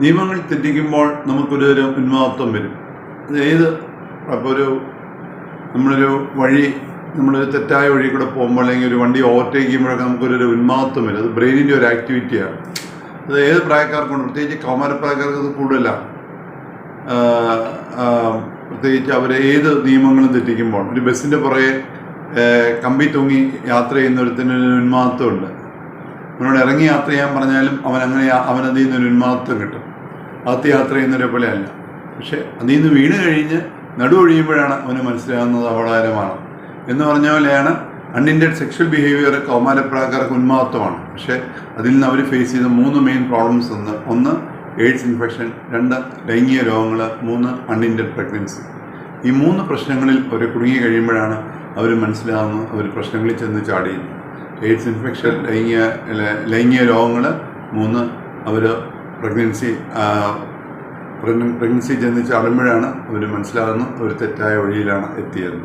നിയമങ്ങൾ തെറ്റിക്കുമ്പോൾ നമുക്കൊരു ഉന്മാദത്വം വരും. അപ്പോൾ നമ്മളൊരു വഴി, നമ്മളൊരു തെറ്റായ വഴി കൂടെ പോകുമ്പോൾ അല്ലെങ്കിൽ ഒരു വണ്ടി ഓവർടേക്ക് ചെയ്യുമ്പോഴൊക്കെ നമുക്കൊരു ഉന്മാദത്വം വരും. അത് ബ്രെയിനിൻ്റെ ഒരു ആക്ടിവിറ്റിയാണ്. അത് ഏത് പ്രായക്കാർക്കുണ്ട്, പ്രത്യേകിച്ച് കൗമാരപ്രായക്കാർക്ക് അത് കൂടുതലാണ്. പ്രത്യേകിച്ച് ഏത് നിയമങ്ങളും തെറ്റിക്കുമ്പോൾ ഒരു ബസ്സിൻ്റെ പുറകെ കമ്പി തൂങ്ങി യാത്ര ചെയ്യുന്നൊരുത്തിന് ഒരു ഉന്മാദത്വമുണ്ട്. അവനോട് ഇറങ്ങി യാത്ര ചെയ്യാൻ പറഞ്ഞാലും അവനതിൽ നിന്നൊരു ഉന്മാദത്വം കിട്ടും. അകത്ത് യാത്ര ചെയ്യുന്നവരെ പോലെ അല്ല. പക്ഷെ അതിൽ നിന്ന് വീണ് കഴിഞ്ഞ് നടുവൊഴിയുമ്പോഴാണ് അവന് മനസ്സിലാകുന്നത് അപകടകരമാണ്. എന്ന് പറഞ്ഞ പോലെയാണ് അൺഇൻറ്റൻഡ് സെക്ഷൽ ബിഹേവിയർ കൗമാരപ്രായക്കാർക്ക് ഉന്മാദത്വമാണ്. പക്ഷേ അതിൽ നിന്ന് അവർ ഫേസ് ചെയ്ത 3 മെയിൻ പ്രോബ്ലംസ് ഒന്ന് എയ്ഡ്സ് ഇൻഫെക്ഷൻ, 2 ലൈംഗിക രോഗങ്ങൾ, 3 അൺഇൻറ്റൻഡ് പ്രഗ്നൻസി. ഈ 3 പ്രശ്നങ്ങളിൽ അവർ കുടുങ്ങി കഴിയുമ്പോഴാണ് അവർ മനസ്സിലാകുന്നത് അവർ പ്രശ്നങ്ങളിൽ ചെന്ന് ചാടിയുന്നു. എയ്ഡ്സ് ഇൻഫെക്ഷൻ, ലൈംഗിക രോഗങ്ങൾ, 3 അവർ പ്രഗ്നൻസി ചെന്ന് ചാടുമ്പോഴാണ് അവർ മനസ്സിലാകുന്നത് അവർ തെറ്റായ വഴിയിലാണ് എത്തിയത്.